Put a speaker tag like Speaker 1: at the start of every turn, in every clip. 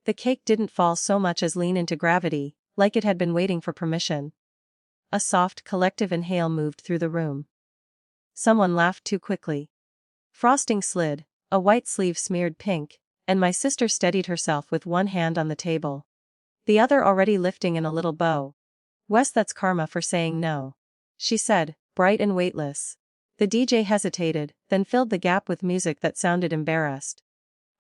Speaker 1: The cake didn't fall so much as lean into gravity, like it had been waiting for permission. A soft, collective inhale moved through the room. Someone laughed too quickly. Frosting slid, a white sleeve smeared pink, and my sister steadied herself with one hand on the table, the other already lifting in a little bow. "Wes, that's karma for saying no," she said, bright and weightless. The DJ hesitated, then filled the gap with music that sounded embarrassed.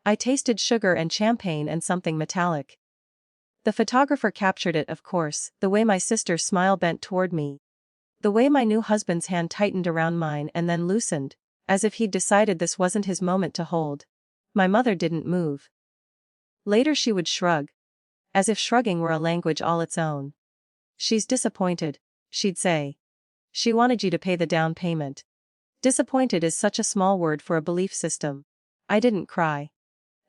Speaker 1: I tasted sugar and champagne and something metallic. The photographer captured it, of course, the way my sister's smile bent toward me. The way my new husband's hand tightened around mine and then loosened, as if he'd decided this wasn't his moment to hold. My mother didn't move. Later she would shrug. As if shrugging were a language all its own. "She's disappointed," she'd say. "She wanted you to pay the down payment." Disappointed is such a small word for a belief system. I didn't cry.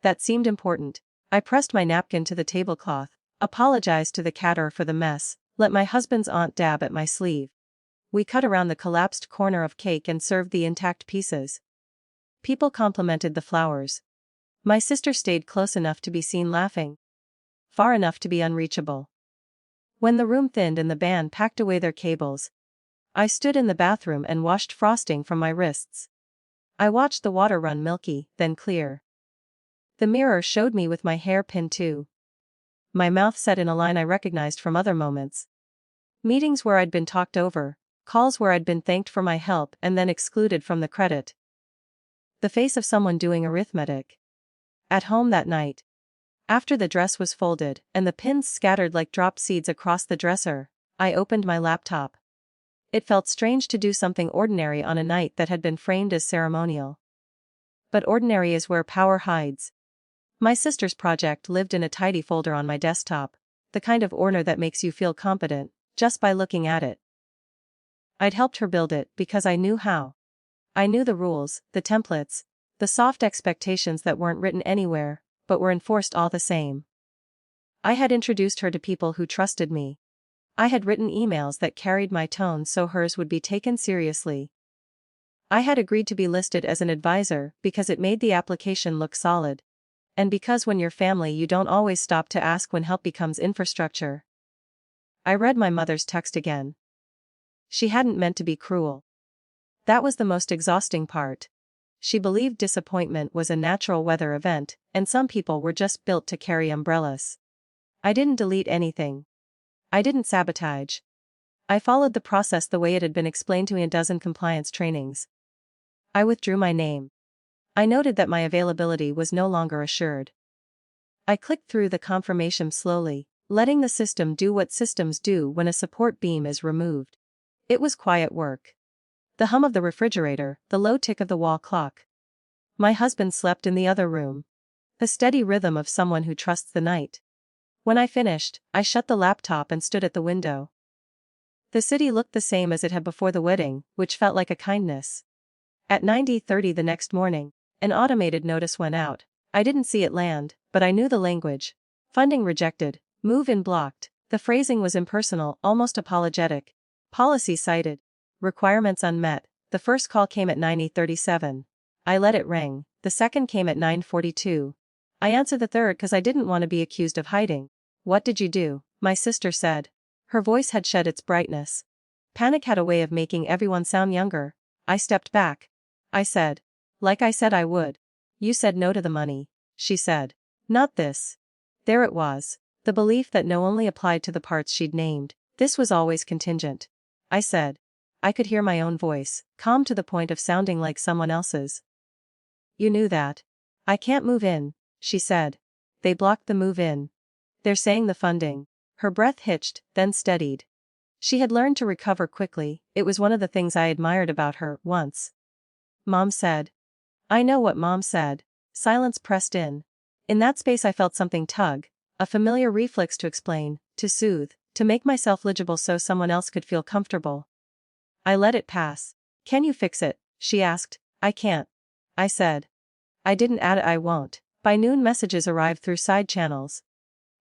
Speaker 1: That seemed important. I pressed my napkin to the tablecloth, apologized to the caterer for the mess, let my husband's aunt dab at my sleeve. We cut around the collapsed corner of cake and served the intact pieces. People complimented the flowers. My sister stayed close enough to be seen laughing. Far enough to be unreachable. When the room thinned and the band packed away their cables, I stood in the bathroom and washed frosting from my wrists. I watched the water run milky, then clear. The mirror showed me with my hair pinned too. My mouth set in a line I recognized from other moments. Meetings where I'd been talked over, calls where I'd been thanked for my help and then excluded from the credit. The face of someone doing arithmetic. At home that night. After the dress was folded, and the pins scattered like dropped seeds across the dresser, I opened my laptop. It felt strange to do something ordinary on a night that had been framed as ceremonial. But ordinary is where power hides. My sister's project lived in a tidy folder on my desktop, the kind of order that makes you feel competent, just by looking at it. I'd helped her build it because I knew how. I knew the rules, the templates, the soft expectations that weren't written anywhere, but were enforced all the same. I had introduced her to people who trusted me. I had written emails that carried my tone so hers would be taken seriously. I had agreed to be listed as an advisor because it made the application look solid. And because when you're family you don't always stop to ask when help becomes infrastructure. I read my mother's text again. She hadn't meant to be cruel. That was the most exhausting part. She believed disappointment was a natural weather event, and some people were just built to carry umbrellas. I didn't delete anything. I didn't sabotage. I followed the process the way it had been explained to me in a dozen compliance trainings. I withdrew my name. I noted that my availability was no longer assured. I clicked through the confirmation slowly, letting the system do what systems do when a support beam is removed. It was quiet work. The hum of the refrigerator, the low tick of the wall clock. My husband slept in the other room. The steady rhythm of someone who trusts the night. When I finished, I shut the laptop and stood at the window. The city looked the same as it had before the wedding, which felt like a kindness. At 9:30 the next morning, an automated notice went out. I didn't see it land, but I knew the language. Funding rejected, move-in blocked. The phrasing was impersonal, almost apologetic. Policy cited. Requirements unmet. The first call came at 9:37. I let it ring. The second came at 9:42. I answered the third because I didn't want to be accused of hiding. "What did you do?" my sister said. Her voice had shed its brightness. Panic had a way of making everyone sound younger. I stepped back. I said. Like I said I would. "You said no to the money," she said. "Not this." There it was. The belief that no only applied to the parts she'd named. This was always contingent. I said. I could hear my own voice, calm to the point of sounding like someone else's. "You knew that." "I can't move in," she said. "They blocked the move-in. They're saying the funding." Her breath hitched, then steadied. She had learned to recover quickly. It was one of the things I admired about her, once. "Mom said." I know what Mom said. Silence pressed in. In that space I felt something tug, a familiar reflex to explain, to soothe, to make myself legible so someone else could feel comfortable. I let it pass. "Can you fix it?" she asked. "I can't," I said. I didn't add "I won't." By noon messages arrived through side channels.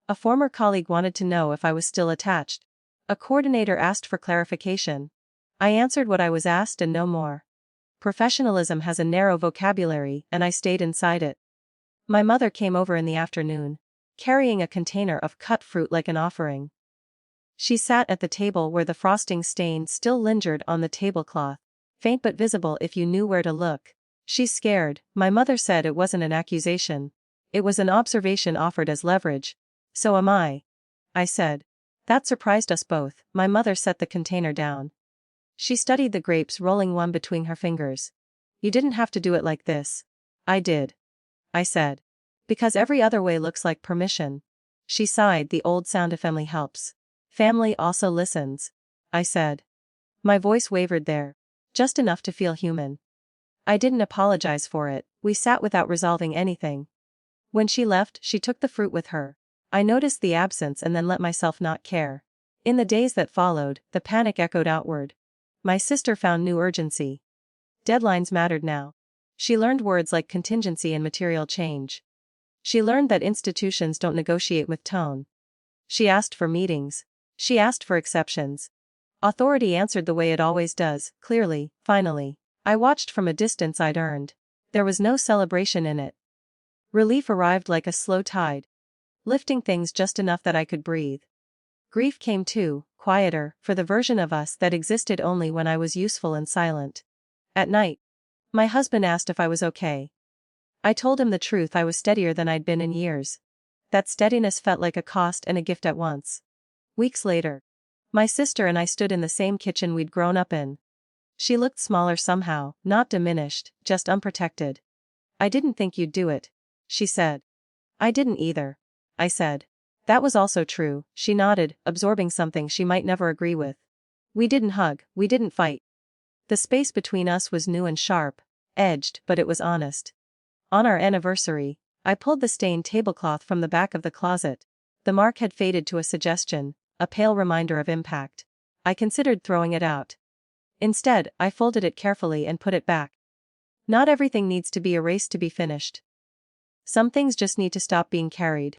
Speaker 1: A former colleague wanted to know if I was still attached. A coordinator asked for clarification. I answered what I was asked and no more. Professionalism has a narrow vocabulary, and I stayed inside it. My mother came over in the afternoon. carrying a container of cut fruit like an offering. She sat at the table where the frosting stain still lingered on the tablecloth, faint but visible if you knew where to look. She's scared. My mother said it wasn't an accusation. It was an observation offered as leverage. So am I said. That surprised us both. My mother set the container down. She studied the grapes, rolling one between her fingers. You didn't have to do it like this. I did, I said. Because every other way looks like permission. She sighed. The old sound of family helps. Family also listens, I said. My voice wavered there. Just enough to feel human. I didn't apologize for it. We sat without resolving anything. When she left, she took the fruit with her. I noticed the absence and then let myself not care. In the days that followed, the panic echoed outward. My sister found new urgency. Deadlines mattered now. She learned words like contingency and material change. She learned that institutions don't negotiate with tone. She asked for meetings. She asked for exceptions. Authority answered the way it always does, clearly, finally. I watched from a distance I'd earned. There was no celebration in it. Relief arrived like a slow tide, lifting things just enough that I could breathe. Grief came too, quieter, for the version of us that existed only when I was useful and silent. At night, my husband asked if I was okay. I told him the truth. I was steadier than I'd been in years. That steadiness felt like a cost and a gift at once. Weeks later, my sister and I stood in the same kitchen we'd grown up in. She looked smaller somehow, not diminished, just unprotected. I didn't think you'd do it, she said. I didn't either, I said. That was also true. She nodded, absorbing something she might never agree with. We didn't hug, we didn't fight. The space between us was new and sharp, edged, but it was honest. On our anniversary, I pulled the stained tablecloth from the back of the closet. The mark had faded to a suggestion, a pale reminder of impact. I considered throwing it out. Instead, I folded it carefully and put it back. Not everything needs to be erased to be finished. Some things just need to stop being carried.